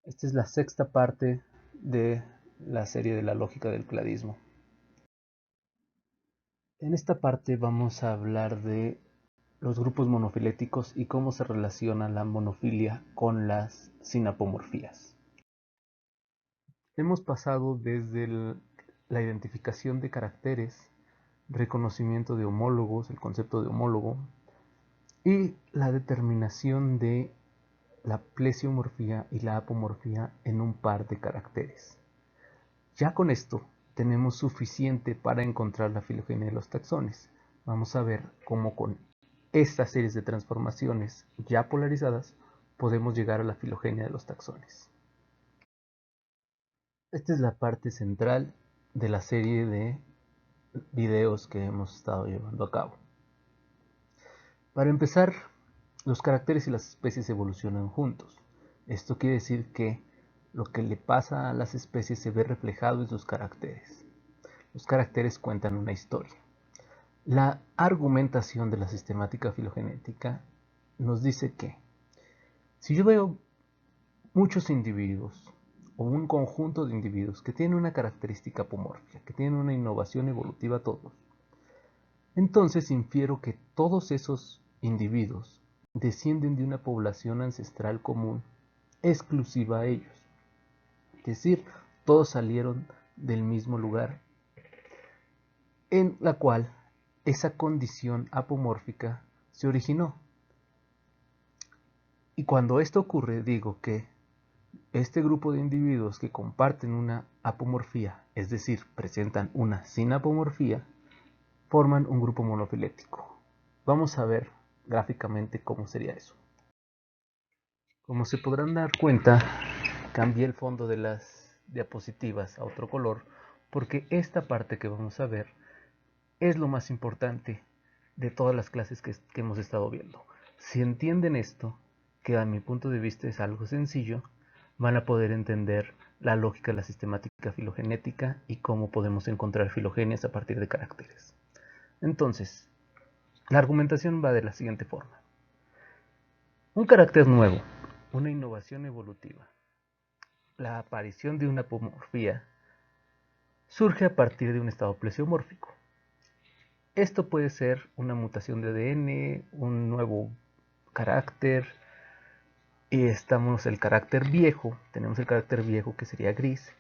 Esta es la sexta parte de la serie de la lógica del cladismo. En esta parte vamos a hablar de los grupos monofiléticos y cómo se relaciona la monofilia con las sinapomorfías. Hemos pasado desde la identificación de caracteres, reconocimiento de homólogos, el concepto de homólogo, y la determinación de la plesiomorfía y la apomorfía en un par de caracteres. Ya con esto tenemos suficiente para encontrar la filogenia de los taxones. Vamos a ver cómo con estas series de transformaciones ya polarizadas podemos llegar a la filogenia de los taxones. Esta es la parte central de la serie de videos que hemos estado llevando a cabo. Para empezar, los caracteres y las especies evolucionan juntos. Esto quiere decir que lo que le pasa a las especies se ve reflejado en sus caracteres. Los caracteres cuentan una historia. La argumentación de la sistemática filogenética nos dice que si yo veo muchos individuos o un conjunto de individuos que tienen una característica apomórfica, que tienen una innovación evolutiva todos, entonces infiero que todos esos individuos descienden de una población ancestral común exclusiva a ellos. Es decir, todos salieron del mismo lugar en la cual esa condición apomórfica se originó. Y cuando esto ocurre, digo que este grupo de individuos que comparten una apomorfía, es decir, presentan una sinapomorfía, forman un grupo monofilético. Vamos a ver gráficamente cómo sería eso. Como se podrán dar cuenta, cambié el fondo de las diapositivas a otro color porque esta parte que vamos a ver es lo más importante de todas las clases que hemos estado viendo. Si entienden esto, que a mi punto de vista es algo sencillo, van a poder entender la lógica de la sistemática filogenética y cómo podemos encontrar filogenias a partir de caracteres. Entonces, la argumentación va de la siguiente forma. Un carácter nuevo, una innovación evolutiva, la aparición de una apomorfía, surge a partir de un estado plesiomórfico. Esto puede ser una mutación de ADN, un nuevo carácter, y tenemos el carácter viejo que sería gris,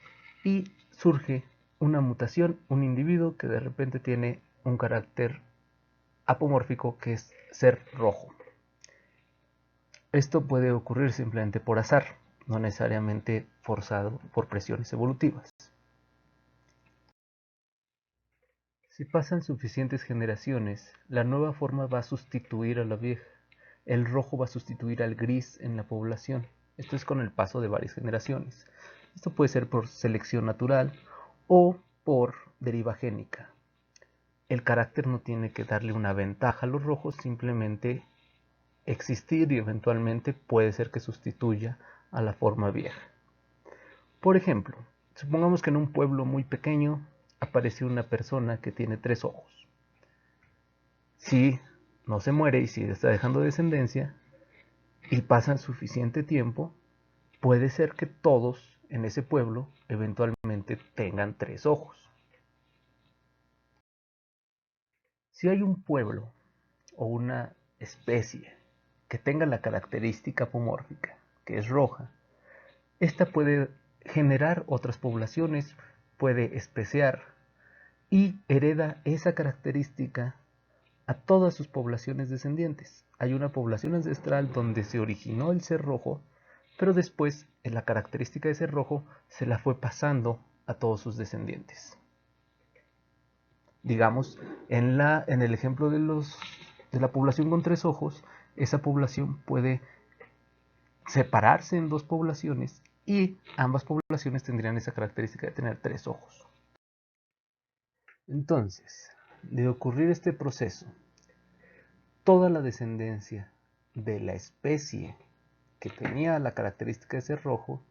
y surge una mutación, un individuo que de repente tiene un carácter apomórfico que es ser rojo. Esto puede ocurrir simplemente por azar, no necesariamente forzado por presiones evolutivas. Si pasan suficientes generaciones, la nueva forma va a sustituir a la vieja. El rojo va a sustituir al gris en la población. Esto es con el paso de varias generaciones. Esto puede ser por selección natural o por deriva génica. El carácter no tiene que darle una ventaja a los rojos, simplemente existir y eventualmente puede ser que sustituya a la forma vieja. Por ejemplo, supongamos que en un pueblo muy pequeño apareció una persona que tiene 3 ojos. Si no se muere y sigue está dejando descendencia y pasa suficiente tiempo, puede ser que todos en ese pueblo eventualmente tengan 3 ojos. Si hay un pueblo o una especie que tenga la característica apomórfica, que es roja, esta puede generar otras poblaciones, puede especiar y hereda esa característica a todas sus poblaciones descendientes. Hay una población ancestral donde se originó el ser rojo, pero después la característica de ser rojo se la fue pasando a todos sus descendientes. Digamos, en el ejemplo de la población con 3 ojos, esa población puede separarse en 2 poblaciones y ambas poblaciones tendrían esa característica de tener 3 ojos. Entonces, de ocurrir este proceso, toda la descendencia de la especie que tenía la característica de ser rojo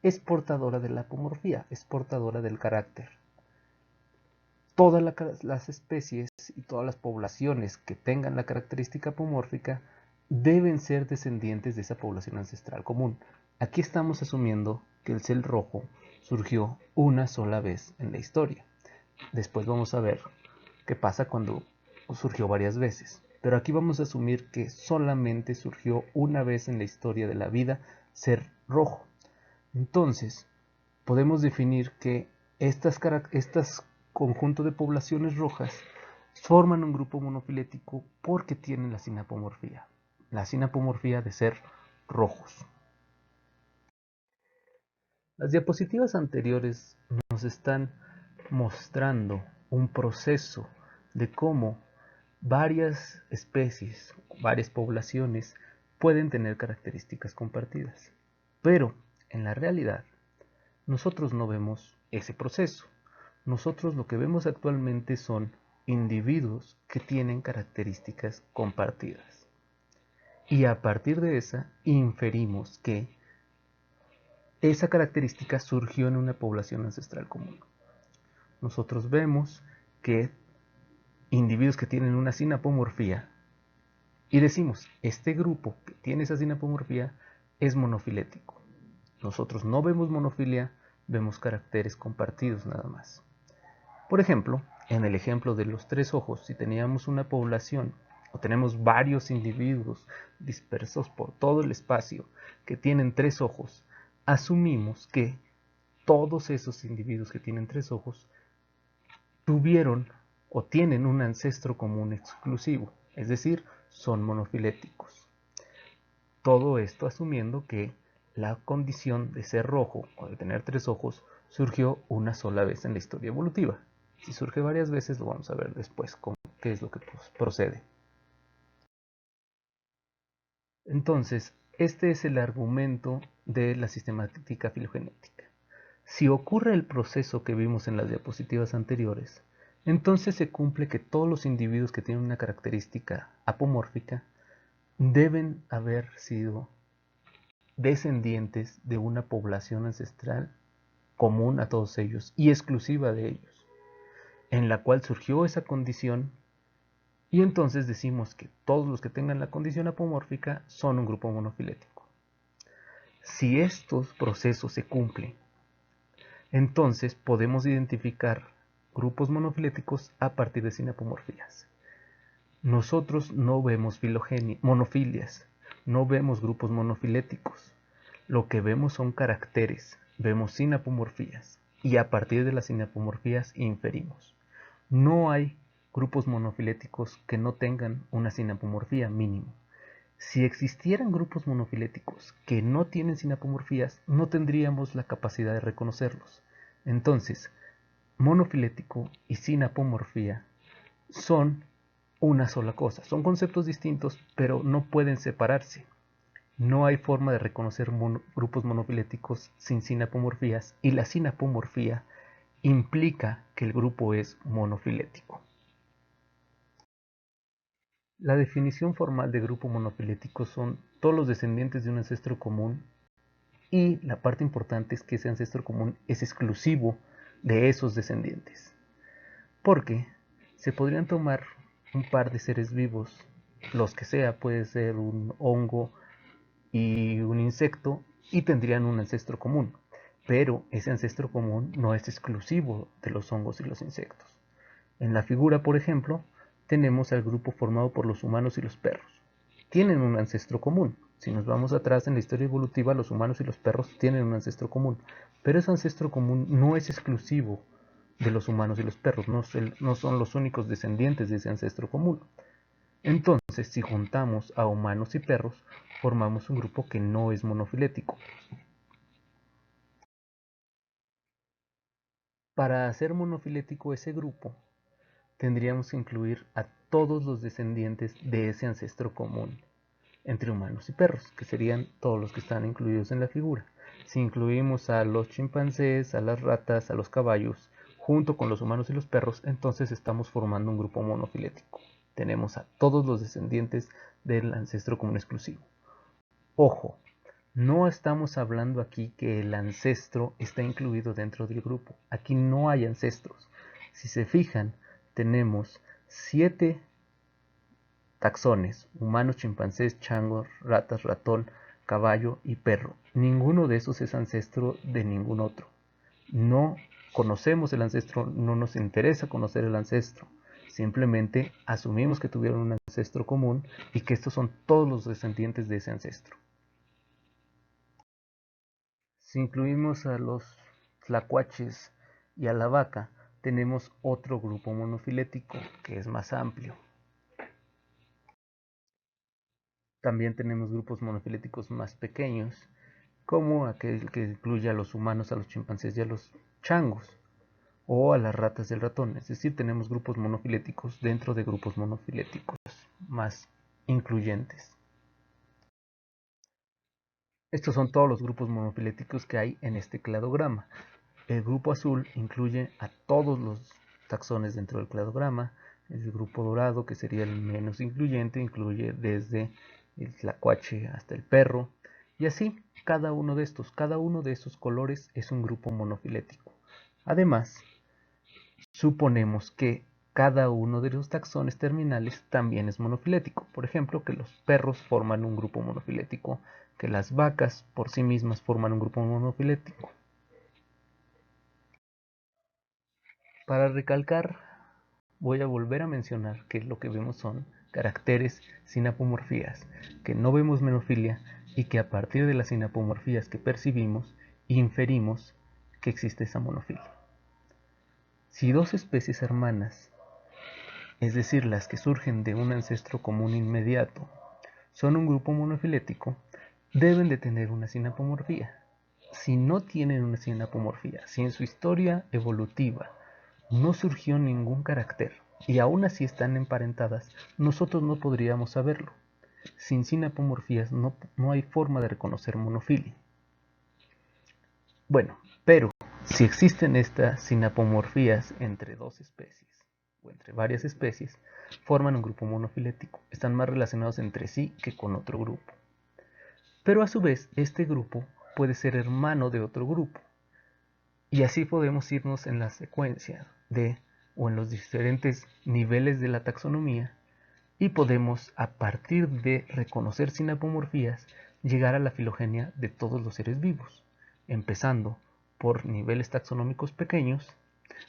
es portadora de la apomorfía, es portadora del carácter. Todas las especies y todas las poblaciones que tengan la característica apomórfica deben ser descendientes de esa población ancestral común. Aquí estamos asumiendo que el cel rojo surgió una sola vez en la historia. Después vamos a ver qué pasa cuando surgió varias veces. Pero aquí vamos a asumir que solamente surgió una vez en la historia de la vida ser rojo. Entonces, podemos definir que estas conjunto de poblaciones rojas forman un grupo monofilético porque tienen la sinapomorfía de ser rojos. Las diapositivas anteriores nos están mostrando un proceso de cómo varias especies, varias poblaciones pueden tener características compartidas. Pero en la realidad, nosotros no vemos ese proceso. Nosotros lo que vemos actualmente son individuos que tienen características compartidas. Y a partir de esa, inferimos que esa característica surgió en una población ancestral común. Nosotros vemos que individuos que tienen una sinapomorfía y decimos, este grupo que tiene esa sinapomorfía es monofilético. Nosotros no vemos monofilia, vemos caracteres compartidos nada más. Por ejemplo, en el ejemplo de los 3 ojos, si teníamos una población o tenemos varios individuos dispersos por todo el espacio que tienen 3 ojos, asumimos que todos esos individuos que tienen 3 ojos tuvieron o tienen un ancestro común exclusivo, es decir, son monofiléticos. Todo esto asumiendo que la condición de ser rojo o de tener 3 ojos surgió una sola vez en la historia evolutiva. Si surge varias veces lo vamos a ver después, qué es lo que procede. Entonces, este es el argumento de la sistemática filogenética. Si ocurre el proceso que vimos en las diapositivas anteriores, entonces se cumple que todos los individuos que tienen una característica apomórfica deben haber sido descendientes de una población ancestral común a todos ellos y exclusiva de ellos, en la cual surgió esa condición, y entonces decimos que todos los que tengan la condición apomórfica son un grupo monofilético. Si estos procesos se cumplen, entonces podemos identificar grupos monofiléticos a partir de sinapomorfías. Nosotros no vemos monofilias, no vemos grupos monofiléticos. Lo que vemos son caracteres, vemos sinapomorfías y a partir de las sinapomorfías inferimos. No hay grupos monofiléticos que no tengan una sinapomorfía mínimo. Si existieran grupos monofiléticos que no tienen sinapomorfías, no tendríamos la capacidad de reconocerlos. Entonces, monofilético y sinapomorfía son una sola cosa. Son conceptos distintos, pero no pueden separarse. No hay forma de reconocer grupos monofiléticos sin sinapomorfías, y la sinapomorfía implica que el grupo es monofilético. La definición formal de grupo monofilético son todos los descendientes de un ancestro común, y la parte importante es que ese ancestro común es exclusivo de esos descendientes. Porque se podrían tomar un par de seres vivos, los que sea, puede ser un hongo y un insecto, y tendrían un ancestro común. Pero ese ancestro común no es exclusivo de los hongos y los insectos. En la figura, por ejemplo, tenemos al grupo formado por los humanos y los perros. Tienen un ancestro común. Si nos vamos atrás en la historia evolutiva, los humanos y los perros tienen un ancestro común. Pero ese ancestro común no es exclusivo de los humanos y los perros, no son los únicos descendientes de ese ancestro común. Entonces, si juntamos a humanos y perros, formamos un grupo que no es monofilético. Para hacer monofilético ese grupo, tendríamos que incluir a todos los descendientes de ese ancestro común entre humanos y perros, que serían todos los que están incluidos en la figura. Si incluimos a los chimpancés, a las ratas, a los caballos, junto con los humanos y los perros, entonces estamos formando un grupo monofilético. Tenemos a todos los descendientes del ancestro común exclusivo. Ojo, no estamos hablando aquí que el ancestro está incluido dentro del grupo. Aquí no hay ancestros. Si se fijan, tenemos 7 taxones: humanos, chimpancés, chango, ratas, ratón, caballo y perro. ninguno de esos es ancestro de ningún otro. No conocemos el ancestro, no nos interesa conocer el ancestro. Simplemente asumimos que tuvieron un ancestro común y que estos son todos los descendientes de ese ancestro. Si incluimos a los tlacuaches y a la vaca, tenemos otro grupo monofilético que es más amplio. También tenemos grupos monofiléticos más pequeños, como aquel que incluye a los humanos, a los chimpancés y a los changos, o a las ratas y el ratón. Es decir, tenemos grupos monofiléticos dentro de grupos monofiléticos más incluyentes. Estos son todos los grupos monofiléticos que hay en este cladograma. El grupo azul incluye a todos los taxones dentro del cladograma. El grupo dorado, que sería el menos incluyente, incluye desde el tlacuache hasta el perro. Y así, cada uno de esos colores es un grupo monofilético. Además, suponemos que cada uno de los taxones terminales también es monofilético. Por ejemplo, que los perros forman un grupo monofilético, que las vacas por sí mismas forman un grupo monofilético. Para recalcar, voy a volver a mencionar que lo que vemos son caracteres sin apomorfías, que no vemos monofilia y que a partir de las sinapomorfías que percibimos, inferimos que existe esa monofilia. Si dos especies hermanas, es decir, las que surgen de un ancestro común inmediato, son un grupo monofilético, deben de tener una sinapomorfía. Si no tienen una sinapomorfía, si en su historia evolutiva no surgió ningún carácter y aún así están emparentadas, nosotros no podríamos saberlo. Sin sinapomorfías no hay forma de reconocer monofilia. Bueno, pero si existen estas sinapomorfías entre dos especies o entre varias especies, forman un grupo monofilético. Están más relacionados entre sí que con otro grupo. Pero a su vez, este grupo puede ser hermano de otro grupo. Y así podemos irnos en la secuencia o en los diferentes niveles de la taxonomía y podemos, a partir de reconocer sinapomorfías, llegar a la filogenia de todos los seres vivos, empezando por niveles taxonómicos pequeños,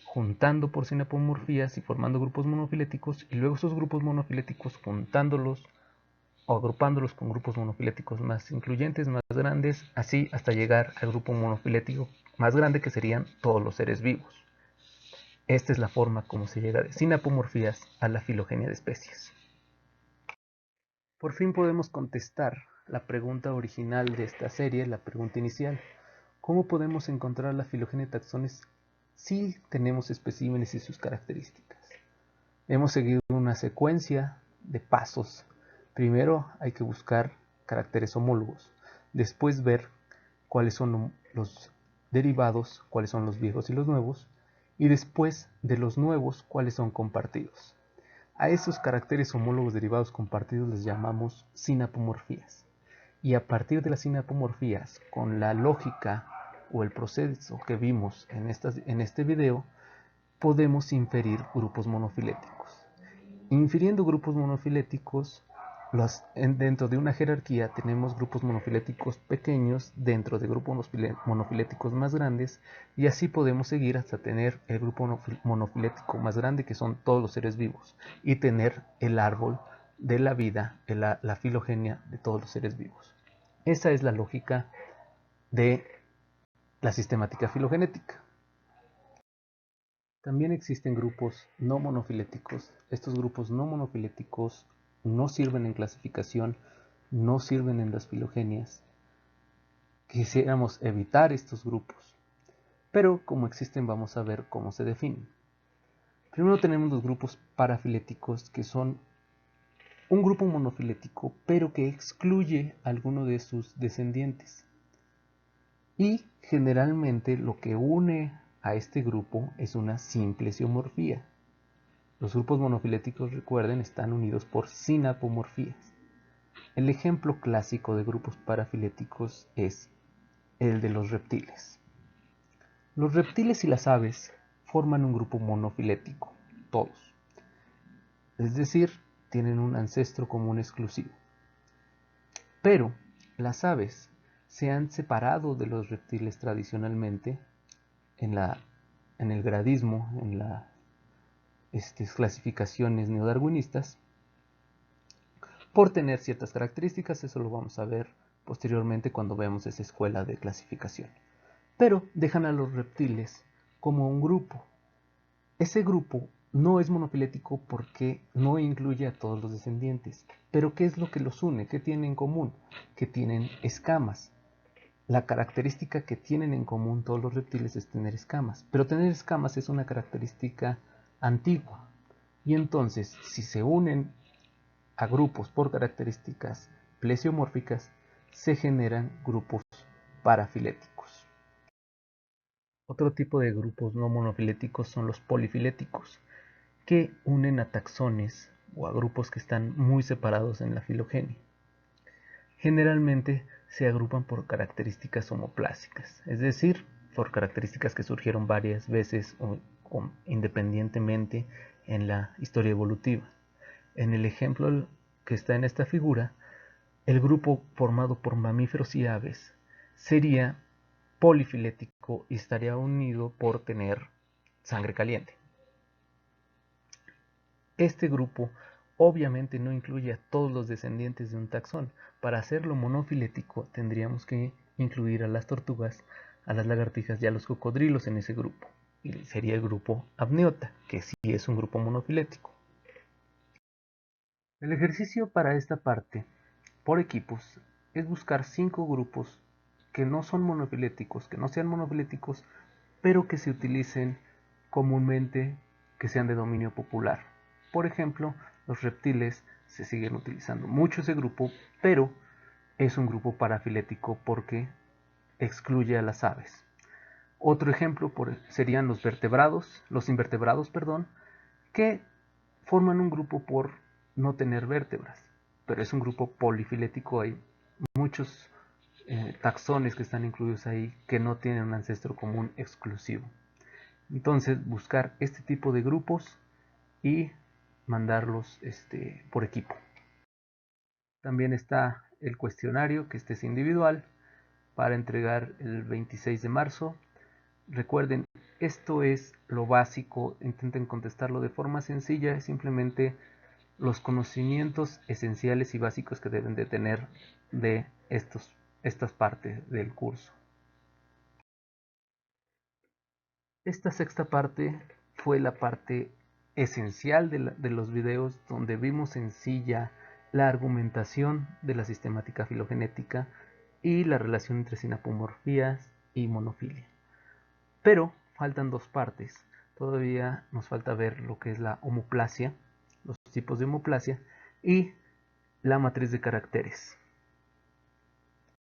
juntando por sinapomorfías y formando grupos monofiléticos, y luego esos grupos monofiléticos juntándolos o agrupándolos con grupos monofiléticos más incluyentes, más grandes, así hasta llegar al grupo monofilético más grande, que serían todos los seres vivos. Esta es la forma como se llega de sinapomorfías a la filogenia de especies. Por fin podemos contestar la pregunta original de esta serie, la pregunta inicial. ¿Cómo podemos encontrar la filogenia de taxones si tenemos especímenes y sus características? Hemos seguido una secuencia de pasos. Primero hay que buscar caracteres homólogos, después ver cuáles son los derivados, cuáles son los viejos y los nuevos, y después de los nuevos, cuáles son compartidos. A esos caracteres homólogos derivados compartidos les llamamos sinapomorfías. Y a partir de las sinapomorfías, con la lógica o el proceso que vimos en este video, podemos inferir grupos monofiléticos. Infiriendo grupos monofiléticos, dentro de una jerarquía tenemos grupos monofiléticos pequeños dentro de grupos monofiléticos más grandes, y así podemos seguir hasta tener el grupo monofilético más grande, que son todos los seres vivos, y tener el árbol de la vida, la filogenia de todos los seres vivos. Esa es la lógica de la sistemática filogenética. También existen grupos no monofiléticos. Estos grupos no monofiléticos no sirven en clasificación, no sirven en las filogenias. Quisiéramos evitar estos grupos, pero como existen vamos a ver cómo se definen. Primero tenemos los grupos parafiléticos, que son un grupo monofilético pero que excluye a alguno de sus descendientes. Y generalmente lo que une a este grupo es una simple isomorfía. Los grupos monofiléticos, recuerden, están unidos por sinapomorfías. El ejemplo clásico de grupos parafiléticos es el de los reptiles. Los reptiles y las aves forman un grupo monofilético, todos. Es decir, tienen un ancestro común exclusivo. Pero las aves se han separado de los reptiles tradicionalmente en el gradismo, en las clasificaciones neodarwinistas, por tener ciertas características. Eso lo vamos a ver posteriormente cuando veamos esa escuela de clasificación. Pero dejan a los reptiles como un grupo. Ese grupo no es monofilético porque no incluye a todos los descendientes. Pero ¿qué es lo que los une? ¿Qué tienen en común? Que tienen escamas. La característica que tienen en común todos los reptiles es tener escamas. Pero tener escamas es una característica antigua. Y entonces, si se unen a grupos por características plesiomórficas, se generan grupos parafiléticos. Otro tipo de grupos no monofiléticos son los polifiléticos, que unen a taxones o a grupos que están muy separados en la filogenia. Generalmente se agrupan por características homoplásicas, es decir, por características que surgieron varias veces o independientemente en la historia evolutiva. En el ejemplo que está en esta figura, el grupo formado por mamíferos y aves sería polifilético y estaría unido por tener sangre caliente. Este grupo obviamente no incluye a todos los descendientes de un taxón. Para hacerlo monofilético tendríamos que incluir a las tortugas, a las lagartijas y a los cocodrilos en ese grupo. Y sería el grupo Amniota, que sí es un grupo monofilético. El ejercicio para esta parte, por equipos, es buscar 5 grupos que no son monofiléticos, que no sean monofiléticos, pero que se utilicen comúnmente, que sean de dominio popular. Por ejemplo, los reptiles se siguen utilizando mucho ese grupo, pero es un grupo parafilético porque excluye a las aves. Otro ejemplo serían los invertebrados, que forman un grupo por no tener vértebras, pero es un grupo polifilético. Hay muchos taxones que están incluidos ahí que no tienen un ancestro común exclusivo. Entonces, buscar este tipo de grupos y mandarlos por equipo. También está el cuestionario, que este es individual, para entregar el 26 de marzo. Recuerden, esto es lo básico, intenten contestarlo de forma sencilla, simplemente los conocimientos esenciales y básicos que deben de tener de estas partes del curso. Esta sexta parte fue la parte esencial de los videos, donde vimos en sí ya la argumentación de la sistemática filogenética y la relación entre sinapomorfías y monofilia. Pero faltan 2 partes. Todavía nos falta ver lo que es la homoplasia, los tipos de homoplasia y la matriz de caracteres.